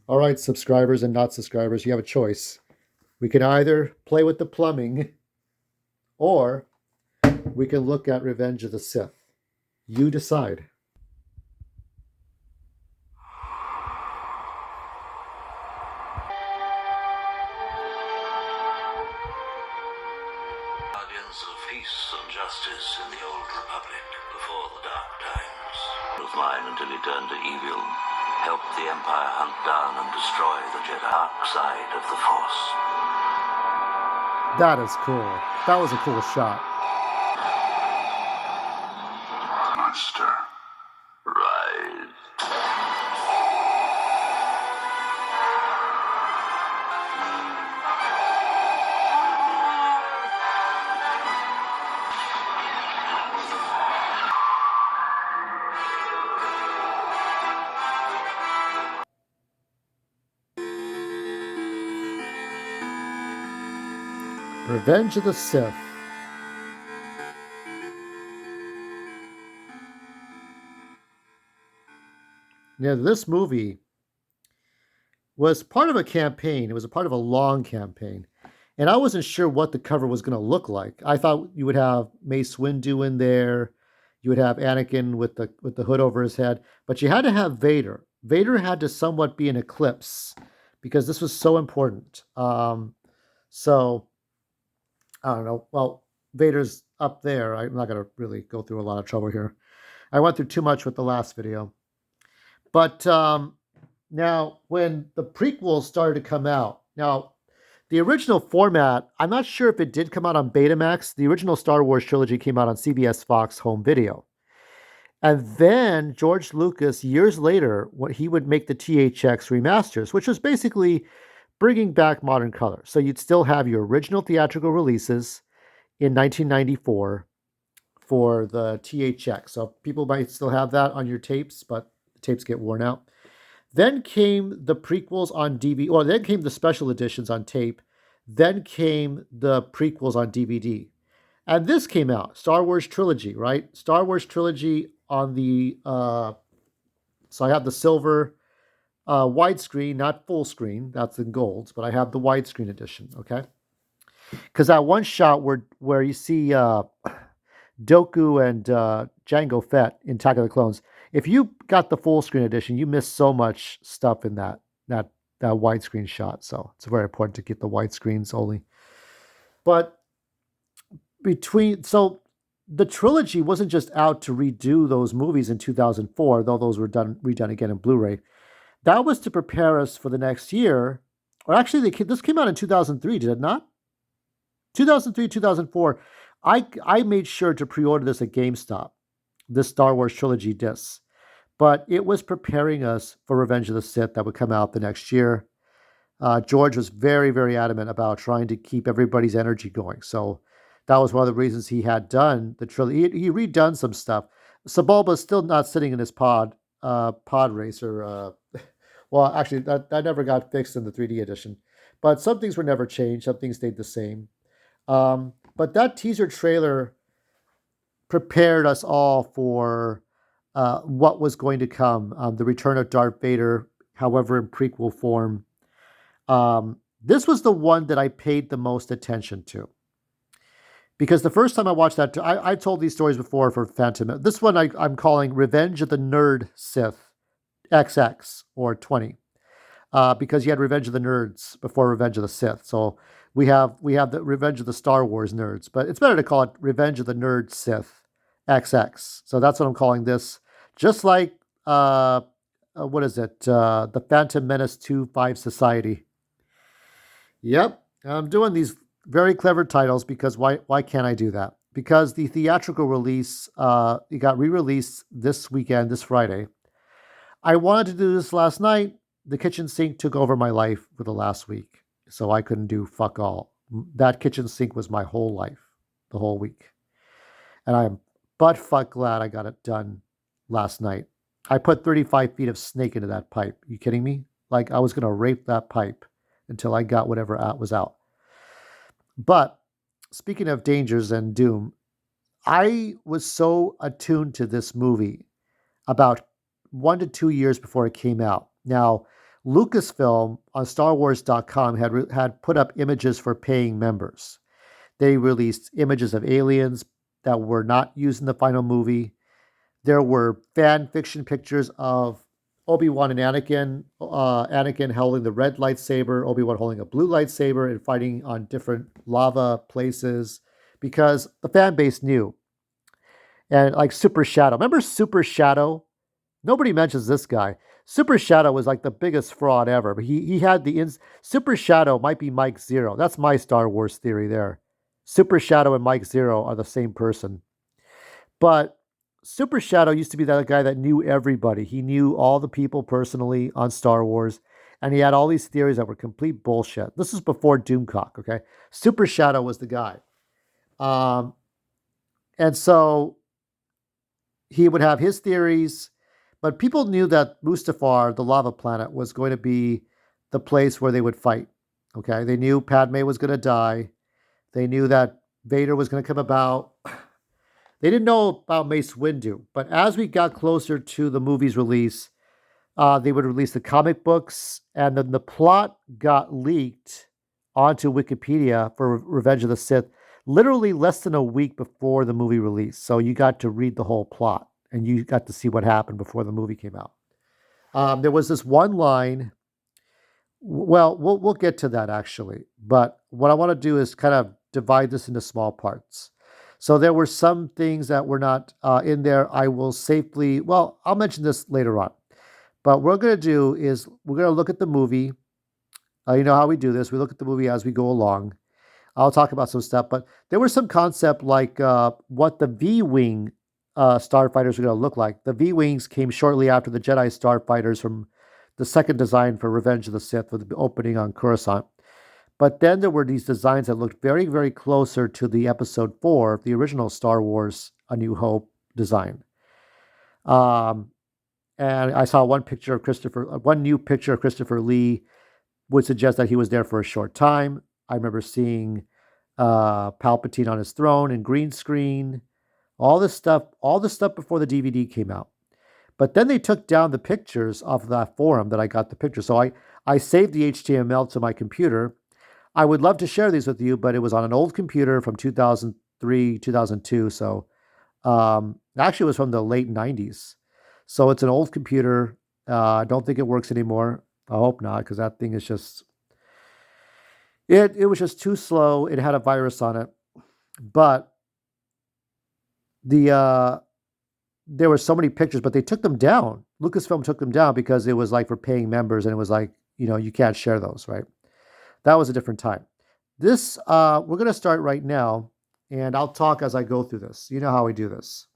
All right, subscribers and not subscribers, you have a choice. We can either play with the plumbing or we can look at Revenge of the Sith. You decide. Guardians of peace and justice in the old republic before the dark times. Was mine until he turned to evil, helped the Empire hunt down and destroy the Jedi dark side of the Force. That is cool. That was a cool shot. Monster. Right. Revenge of the Sith. Now, this movie was part of a campaign. It was a part of a long campaign. And I wasn't sure what the cover was going to look like. I thought you would have Mace Windu in there. You would have Anakin with the hood over his head. But you had to have Vader. Vader had to somewhat be an eclipse because this was so important. So, I don't know. Well, Vader's up there. I'm not going to really go through a lot of trouble here. I went through too much with the last video. But now, when the prequels started to come out, now, the original format, I'm not sure if it did come out on Betamax. The original Star Wars trilogy came out on CBS Fox Home Video. And then George Lucas, years later, he would make the THX remasters, which was basically bringing back modern color. So you'd still have your original theatrical releases in 1994 for the THX. So people might still have that on your tapes, but the tapes get worn out. Then came the prequels on DVD, or then came the special editions on tape. Then came the prequels on DVD. And this came out, Star Wars Trilogy, right? Star Wars Trilogy on the, so I have the silver widescreen, not full screen, that's in golds, but I have the widescreen edition, okay? Because that one shot where you see Dooku and Jango Fett in Attack of the Clones, if you got the full screen edition, you missed so much stuff in that widescreen shot. So it's very important to get the widescreens only. But the trilogy wasn't just out to redo those movies in 2004, though those were redone again in Blu-ray. That was to prepare us for the next year. Or actually, this came out in 2003, did it not? 2003, 2004. I made sure to pre-order this at GameStop, this Star Wars trilogy disc. But it was preparing us for Revenge of the Sith that would come out the next year. George was very, very adamant about trying to keep everybody's energy going. So that was one of the reasons he had done the trilogy. He redone some stuff. Sebulba's still not sitting in his pod racer. Well, actually, that never got fixed in the 3D edition. But some things were never changed. Some things stayed the same. But that teaser trailer prepared us all for what was going to come. The return of Darth Vader, however, in prequel form. This was the one that I paid the most attention to. Because the first time I watched that, I've told these stories before for Phantom. This one I'm calling Revenge of the Nerdsith XX or 20. Because you had Revenge of the Nerds before Revenge of the Sith. So we have the Revenge of the Star Wars Nerds. But it's better to call it Revenge of the Nerd Sith XX. So that's what I'm calling this. Just like, what is it? The Phantom Menace 2-5 Society. Yep, I'm doing these very clever titles because why can't I do that? Because the theatrical release, it got re-released this weekend, this Friday. I wanted to do this last night. The kitchen sink took over my life for the last week, so I couldn't do fuck all. That kitchen sink was my whole life, the whole week. And I am butt-fuck glad I got it done last night. I put 35 feet of snake into that pipe. You kidding me? Like, I was going to rape that pipe until I got whatever was out. But speaking of dangers and doom, I was so attuned to this movie about 1 to 2 years before it came out. Now, Lucasfilm on StarWars.com had put up images for paying members. They released images of aliens that were not used in the final movie. There were fan fiction pictures of Obi-Wan and Anakin, Anakin holding the red lightsaber, Obi-Wan holding a blue lightsaber, and fighting on different lava places because the fan base knew. And like Super Shadow. Remember Super Shadow? Nobody mentions this guy. Super Shadow was like the biggest fraud ever, but he had Super Shadow might be Mike Zero. That's my Star Wars theory there. Super Shadow and Mike Zero are the same person. But Super Shadow used to be that guy that knew everybody. He knew all the people personally on Star Wars, and he had all these theories that were complete bullshit. This is before Doomcock, okay? Super Shadow was the guy. Um, and so he would have his theories, but people knew that Mustafar, the lava planet, was going to be the place where they would fight. Okay, they knew Padme was going to die. They knew that Vader was going to come about. They didn't know about Mace Windu, but as we got closer to the movie's release, they would release the comic books, and then the plot got leaked onto Wikipedia for Revenge of the Sith literally less than a week before the movie release. So you got to read the whole plot, and you got to see what happened before the movie came out. There was this one line. Well, we'll get to that actually, but what I want to do is kind of divide this into small parts. So there were some things that were not in there. I will safely. Well, I'll mention this later on. But what we're going to do is we're going to look at the movie. You know how we do this. We look at the movie as we go along. I'll talk about some stuff, but there was some concept like what the V-Wing starfighters are going to look like. The V-Wings came shortly after the Jedi starfighters from the second design for Revenge of the Sith with the opening on Coruscant. But then there were these designs that looked very, very closer to the Episode 4, the original Star Wars A New Hope design. And I saw one new picture of Christopher Lee would suggest that he was there for a short time. I remember seeing Palpatine on his throne and green screen, all this stuff before the DVD came out. But then they took down the pictures off that forum that I got the picture. So I saved the HTML to my computer. I would love to share these with you, but it was on an old computer from 2003, 2002. So actually it was from the late 90s. So it's an old computer. I don't think it works anymore. I hope not, because that thing is just... It was just too slow. It had a virus on it. But there were so many pictures, but they took them down. Lucasfilm took them down because it was like for paying members, and it was like, you can't share those, right? That was a different time. This, we're going to start right now, and I'll talk as I go through this. You know how we do this.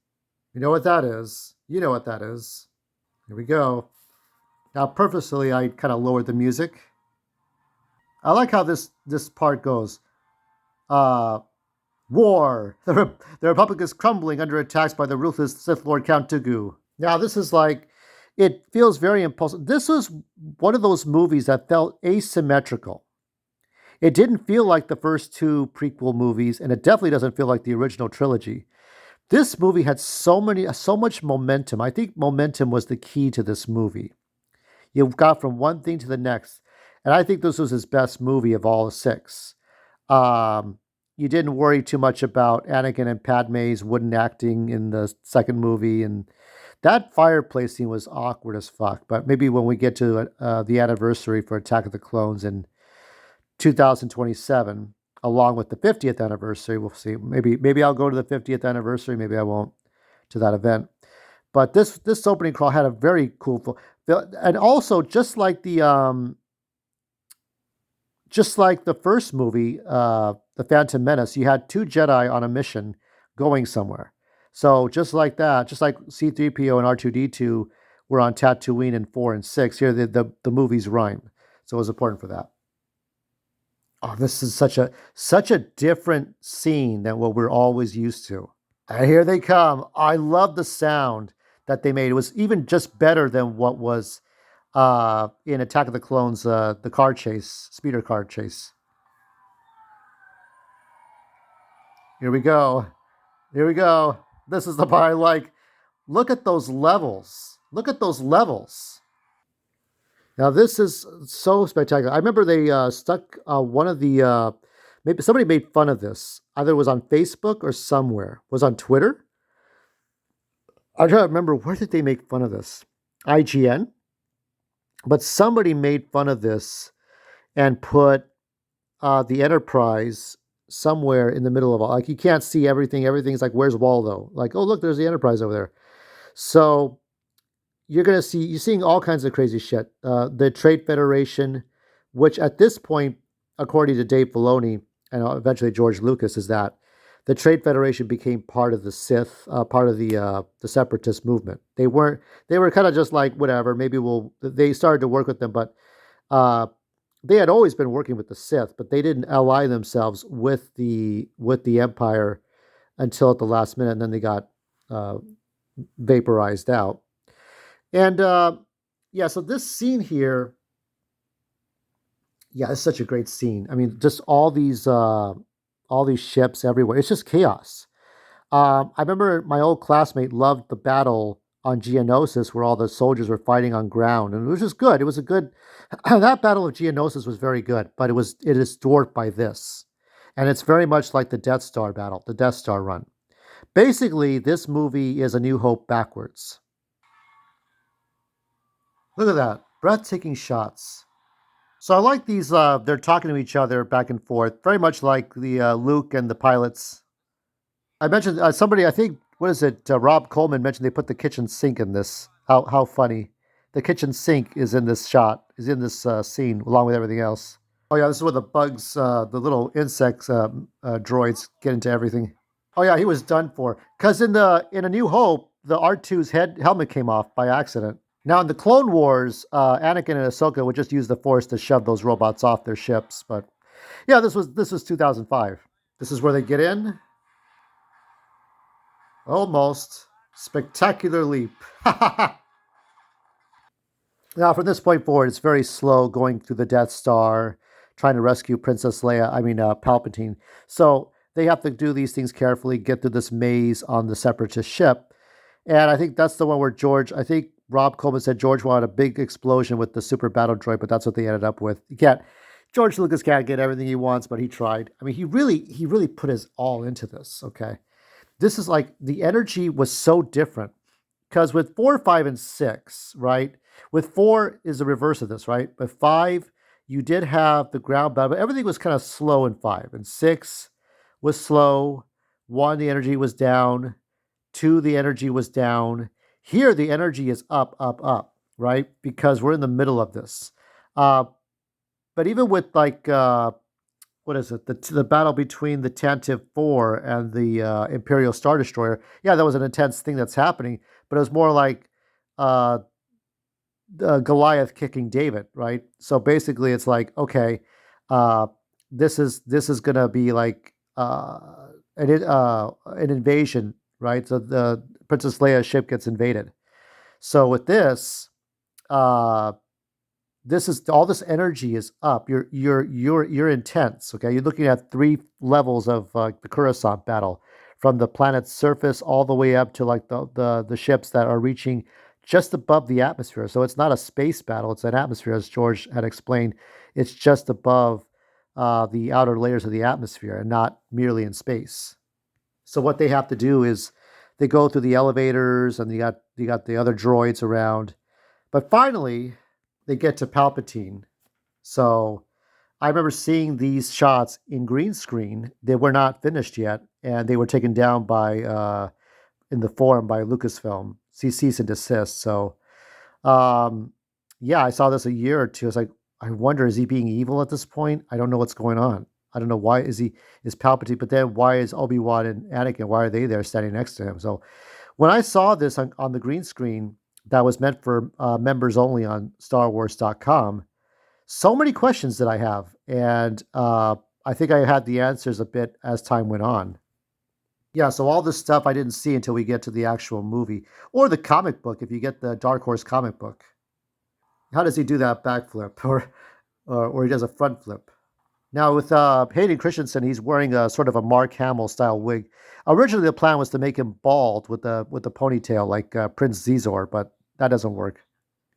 You know what that is. You know what that is. Here we go. Now, purposely, I kind of lowered the music. I like how this part goes. War. The Republic is crumbling under attacks by the ruthless Sith Lord Count Dooku. Now, this is like, it feels very impulsive. This was one of those movies that felt asymmetrical. It didn't feel like the first two prequel movies, and it definitely doesn't feel like the original trilogy. This movie had so much momentum. I think momentum was the key to this movie. You got from one thing to the next. And I think this was his best movie of all the six. You didn't worry too much about Anakin and Padme's wooden acting in the second movie. And that fireplace scene was awkward as fuck. But maybe when we get to the anniversary for Attack of the Clones in 2027, along with the 50th anniversary, we'll see. Maybe I'll go to the 50th anniversary. Maybe I won't to that event. But this opening crawl had a very cool feel. And also, just like the first movie, The Phantom Menace, you had two Jedi on a mission going somewhere. So just like that, just like C-3PO and R2-D2 were on Tatooine in 4 and 6, here the movies rhyme. So it was important for that. Oh, this is such a different scene than what we're always used to. And here they come. I love the sound that they made. It was even just better than what was in Attack of the Clones, the car chase, speeder car chase. Here we go. Here we go. This is the part I like. Look at those levels. Look at those levels. Now this is so spectacular. I remember they stuck one of the maybe somebody made fun of this. Either it was on Facebook or somewhere. Was on Twitter. I'm trying to remember where did they make fun of this? IGN, but somebody made fun of this and put the Enterprise somewhere in the middle of all. Like you can't see everything. Everything's like, where's Waldo? Like, oh look, there's the Enterprise over there. So you're seeing all kinds of crazy shit. The Trade Federation, which at this point, according to Dave Filoni and eventually George Lucas, is that the Trade Federation became part of the Sith, part of the separatist movement. They were kind of just like whatever. Maybe we'll. They started to work with them, but uh, they had always been working with the Sith, but they didn't ally themselves with the Empire until at the last minute, and then they got uh, vaporized out. And yeah, so this scene here, yeah, it's such a great scene. I mean, just all these ships everywhere. It's just chaos. I remember my old classmate loved the battle on Geonosis where all the soldiers were fighting on ground, and it was just good. It was a good. That battle of Geonosis was very good, but it is dwarfed by this, and it's very much like the Death Star battle, the Death Star run. Basically, this movie is A New Hope backwards. Look at that, breathtaking shots. So I like these. They're talking to each other back and forth, very much like the Luke and the pilots. I mentioned somebody. I think what is it? Rob Coleman mentioned they put the kitchen sink in this. How funny! The kitchen sink is in this shot. Is in this scene along with everything else. Oh yeah, this is where the bugs, the little insects, droids get into everything. Oh yeah, he was done for. Cause in A New Hope, the R2's head helmet came off by accident. Now in the Clone Wars, Anakin and Ahsoka would just use the Force to shove those robots off their ships. But yeah, this was 2005. This is where they get in. Almost spectacular leap. Now from this point forward, it's very slow going through the Death Star, trying to rescue Princess Leia. I mean Palpatine. So they have to do these things carefully, get through this maze on the Separatist ship. And I think that's the one where George, I think Rob Coleman said George wanted a big explosion with the super battle droid, but that's what they ended up with. You can't, George Lucas can't get everything he wants, but he tried. I mean, he really put his all into this. Okay. This is like the energy was so different because with 4, 5, and 6, right? With 4 is the reverse of this, right? But 5, you did have the ground battle, but everything was kind of slow in 5. And 6 was slow. 1, the energy was down. 2, the energy was down. Here, the energy is up, up, up, right? Because we're in the middle of this. Uh, but even with like, what is it? The battle between the Tantive 4 and the Imperial Star Destroyer. Yeah, that was an intense thing that's happening, but it was more like uh, Goliath kicking David, right? So basically, it's like, okay, uh, this is gonna be like an invasion, right? So the Princess Leia's ship gets invaded. So with this, uh, this is all this energy is up. You're intense. Okay, you're looking at 3 levels of the Coruscant battle, from the planet's surface all the way up to like the ships that are reaching just above the atmosphere. So it's not a space battle; it's an atmosphere, as George had explained. It's just above the outer layers of the atmosphere, and not merely in space. So what they have to do is they go through the elevators, and you got the other droids around. But finally, they get to Palpatine. So I remember seeing these shots in green screen. They were not finished yet, and they were taken down by in the forum by Lucasfilm. Cease and desist. So um, yeah, I saw this a year or two. I was like, I wonder, is he being evil at this point? I don't know what's going on. I don't know why is Palpatine, but then why is Obi-Wan and Anakin? Why are they there standing next to him? So when I saw this on the green screen that was meant for members only on StarWars.com, so many questions that I have, and I think I had the answers a bit as time went on. Yeah, so all this stuff I didn't see until we get to the actual movie or the comic book. If you get the Dark Horse comic book, how does he do that backflip, or he does a front flip? Now with Hayden Christensen, he's wearing a sort of a Mark Hamill style wig. Originally, the plan was to make him bald with the ponytail like Prince Zizor, but that doesn't work.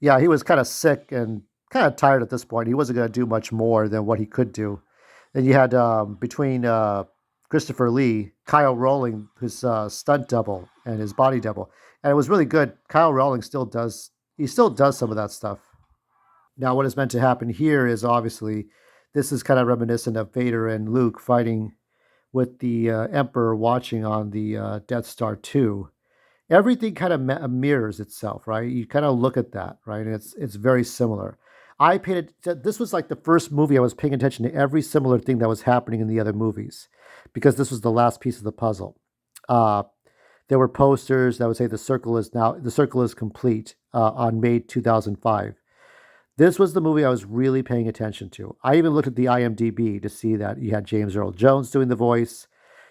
Yeah, he was kind of sick and kind of tired at this point. He wasn't going to do much more than what he could do. Then you had between Christopher Lee, Kyle Rowling, his stunt double and his body double, and it was really good. Kyle Rowling still does some of that stuff. Now, what is meant to happen here is obviously this is kind of reminiscent of Vader and Luke fighting with the Emperor watching on the Death Star 2. Everything kind of mirrors itself, right? You kind of look at that, right? And it's very similar. This was like the first movie I was paying attention to every similar thing that was happening in the other movies because this was the last piece of the puzzle. Uh, there were posters that would say the circle is complete on May 2005. This was the movie I was really paying attention to. I even looked at the IMDb to see that you had James Earl Jones doing the voice.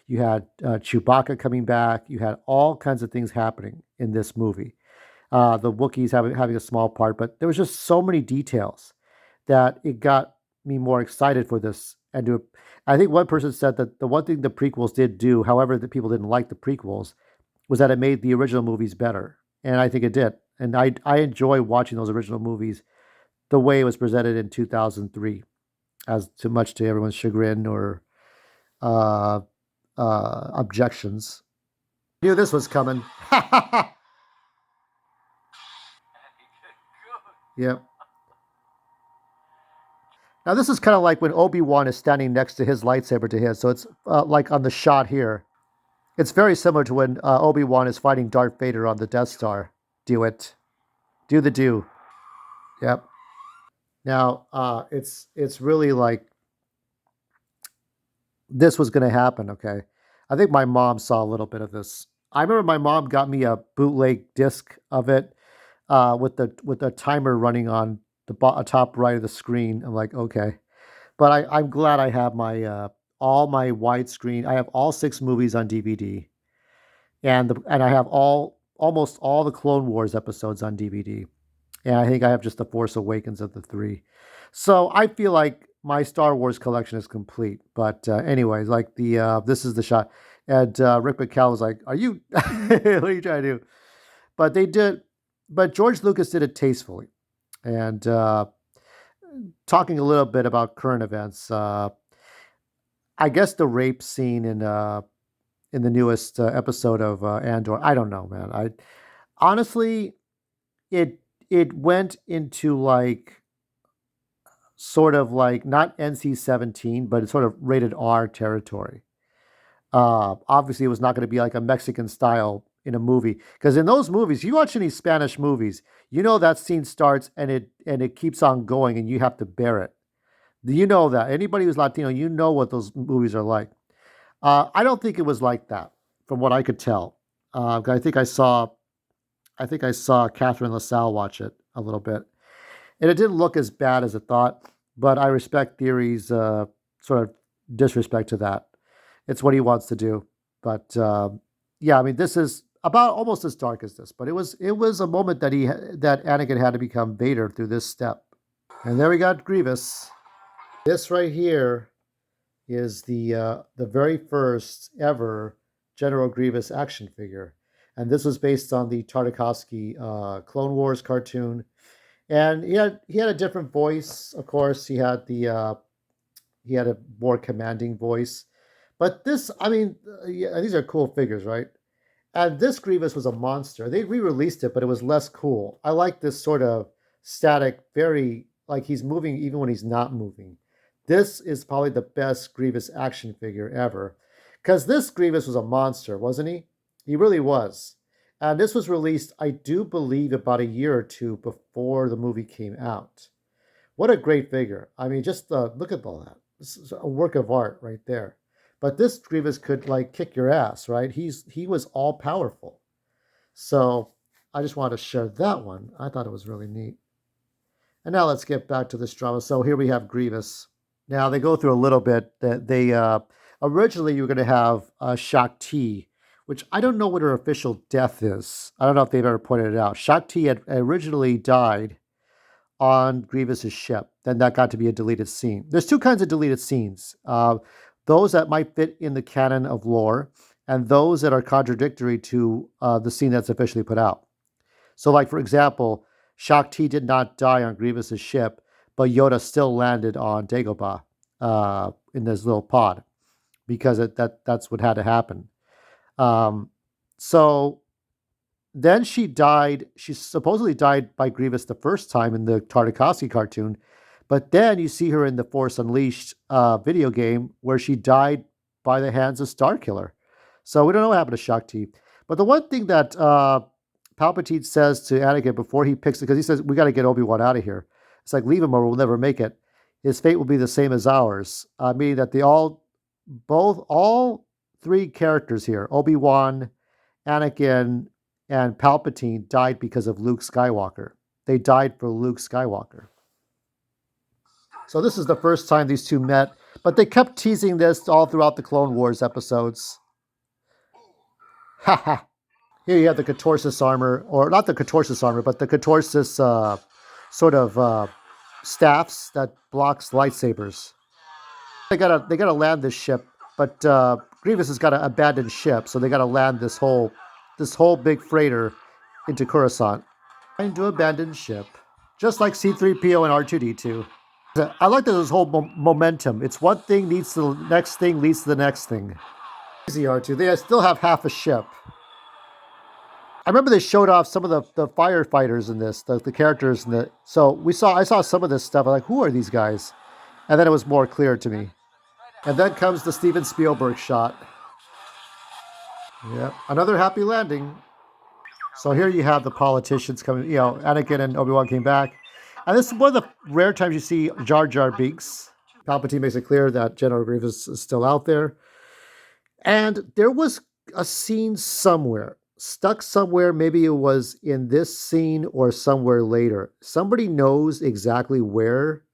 You had Chewbacca coming back. You had all kinds of things happening in this movie. The Wookiees having a small part, but there was just so many details that it got me more excited for this. I think one person said that the one thing the prequels did do, however, that people didn't like the prequels, was that it made the original movies better, and I think it did. And I enjoy watching those original movies the way it was presented in 2003, as too much to everyone's chagrin or uh, objections. Knew this was coming. Yep. Now this is kind of like when Obi-Wan is standing next to his lightsaber to his, so it's like on the shot here. It's very similar to when Obi-Wan is fighting Darth Vader on the Death Star. Do it. Do the do. Yep. Now it's really like this was going to happen. Okay, I think my mom saw a little bit of this. I remember my mom got me a bootleg disc of it with the timer running on the top right of the screen. I'm like, okay, but I'm glad I have my all my widescreen. I have all 6 movies on DVD, and I have almost all the Clone Wars episodes on DVD. And I think I have just the Force Awakens of the 3. So I feel like my Star Wars collection is complete. But anyways, like the this is the shot, and Rick McCall was like, "Are you? What are you trying to do?" But they did. But George Lucas did it tastefully, and talking a little bit about current events. I guess the rape scene in the newest episode of Andor. I don't know, man. I honestly, it went into like sort of like not NC-17, but it's sort of rated R territory. Obviously, it was not going to be like a Mexican style in a movie because in those movies, you watch any Spanish movies, you know that scene starts and it keeps on going, and you have to bear it. You know that anybody who's Latino, you know what those movies are like. I don't think it was like that, from what I could tell. I think I saw Catherine LaSalle watch it a little bit, and it didn't look as bad as it thought. But I respect Theory's sort of disrespect to that. It's what he wants to do. But yeah, I mean, this is about almost as dark as this. But it was a moment that Anakin had to become Vader through this step. And there we got Grievous. This right here is the very first ever General Grievous action figure, and this was based on the Tartakovsky Clone Wars cartoon. And he had a different voice, of course. He had a more commanding voice, but this, I mean, yeah, these are cool figures, right? And this Grievous was a monster. They re-released it, but it was less cool. I like this sort of static, very like he's moving even when he's not moving. This is probably the best Grievous action figure ever. Because this Grievous was a monster, wasn't he? He really was. And this was released, I do believe, about a year or two before the movie came out. What a great figure. I mean, just look at all that. This is a work of art right there. But this Grievous could like kick your ass, right? He was all powerful. So I just wanted to share that one. I thought it was really neat. And now let's get back to this drama. So here we have Grievous. Now they go through a little bit that they originally you were going to have Shakti, which I don't know what her official death is. I don't know if they've ever pointed it out. Shakti had originally died on Grievous's ship. Then that got to be a deleted scene. There's 2 kinds of deleted scenes. Those that might fit in the canon of lore, and those that are contradictory to the scene that's officially put out. So, like for example, Shakti did not die on Grievous's ship, but Yoda still landed on Dagobah in this little pod because that's what had to happen. So then she died. She supposedly died by Grievous the first time in the Tartakovsky cartoon, but then you see her in the Force Unleashed video game where she died by the hands of Starkiller. So we don't know what happened to Shakti. But the one thing that Palpatine says to Anakin before he picks it, because he says, we got to get Obi-Wan out of here. It's like, leave him or we'll never make it. His fate will be the same as ours. Meaning that all three characters here, Obi-Wan, Anakin, and Palpatine, died because of Luke Skywalker. They died for Luke Skywalker. So this is the first time these two met, but they kept teasing this all throughout the Clone Wars episodes. Haha. Here you have the Catorsis armor, or not the Catorsis armor, but the Catorsis sort of staffs that blocks lightsabers. They gotta land this ship, but Grievous has got to abandon ship, so they gotta land this whole big freighter into Coruscant. Trying to abandon ship, just like C-3PO and R2-D2. I like this whole momentum. It's one thing leads to the next thing, leads to the next thing. Easy R2. They still have half a ship. I remember they showed off some of the firefighters in this, the characters in the. So I saw some of this stuff. I'm like, who are these guys? And then it was more clear to me. And then comes the Steven Spielberg shot. Yep, another happy landing. So here you have the politicians coming. Anakin and Obi-Wan came back. And this is one of the rare times you see Jar Jar Binks. Palpatine makes it clear that General Grievous is still out there. And there was a scene somewhere, stuck somewhere. Maybe it was in this scene or somewhere later. Somebody knows exactly where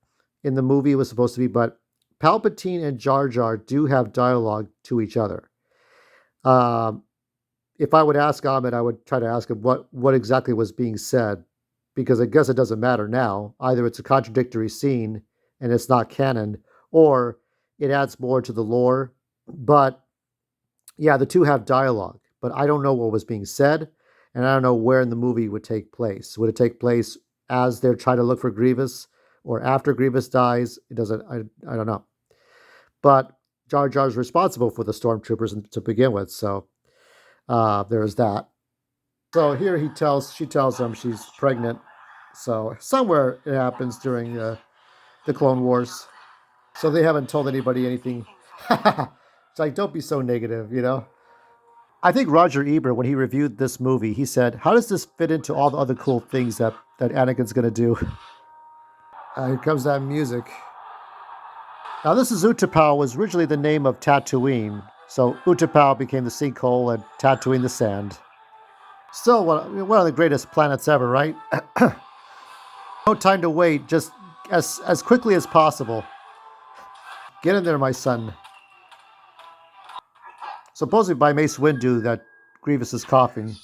in the movie it was supposed to be, but Palpatine and Jar Jar do have dialogue to each other. If I would ask Ahmed, I would try to ask him what exactly was being said, because I guess it doesn't matter now. Either it's a contradictory scene and it's not canon, or it adds more to the lore. But yeah, the two have dialogue, but I don't know what was being said, and I don't know where in the movie it would take place. Would it take place as they're trying to look for Grievous, or after Grievous dies? It doesn't. I don't know. But Jar Jar is responsible for the stormtroopers to begin with, so there's that. So here she tells him she's pregnant. So somewhere it happens during the Clone Wars. So they haven't told anybody anything. It's like, don't be so negative, I think Roger Ebert, when he reviewed this movie, he said, how does this fit into all the other cool things that Anakin's going to do? Here comes that music. Now, this is Utapau, was originally the name of Tatooine. So Utapau became the sinkhole and Tatooine the sand. Still one of the greatest planets ever, right? No time to wait, just as quickly as possible. Get in there, my son. Supposedly by Mace Windu that Grievous is coughing.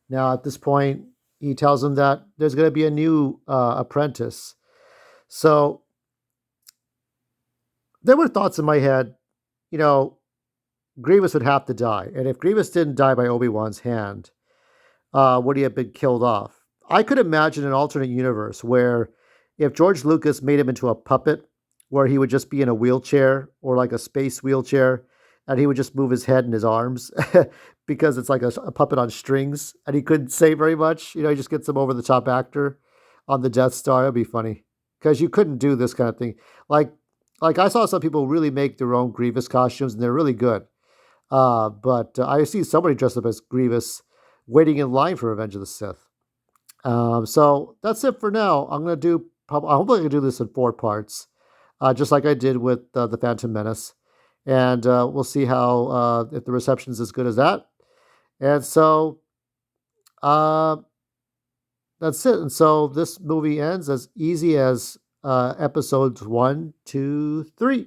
Now, at this point, he tells him that there's going to be a new apprentice. So there were thoughts in my head, Grievous would have to die. And if Grievous didn't die by Obi-Wan's hand, would he have been killed off? I could imagine an alternate universe where if George Lucas made him into a puppet, where he would just be in a wheelchair or like a space wheelchair, and he would just move his head and his arms because it's like a puppet on strings, and he couldn't say very much. He just gets some over-the-top actor on the Death Star. It'd be funny because you couldn't do this kind of thing. Like I saw some people really make their own Grievous costumes, and they're really good. But I see somebody dressed up as Grievous waiting in line for Revenge of the Sith. So that's it for now. I hope I can do this in 4 parts, just like I did with The Phantom Menace. And we'll see how if the reception's as good as that. And so that's it. And so this movie ends as easy as episodes 1, 2, 3.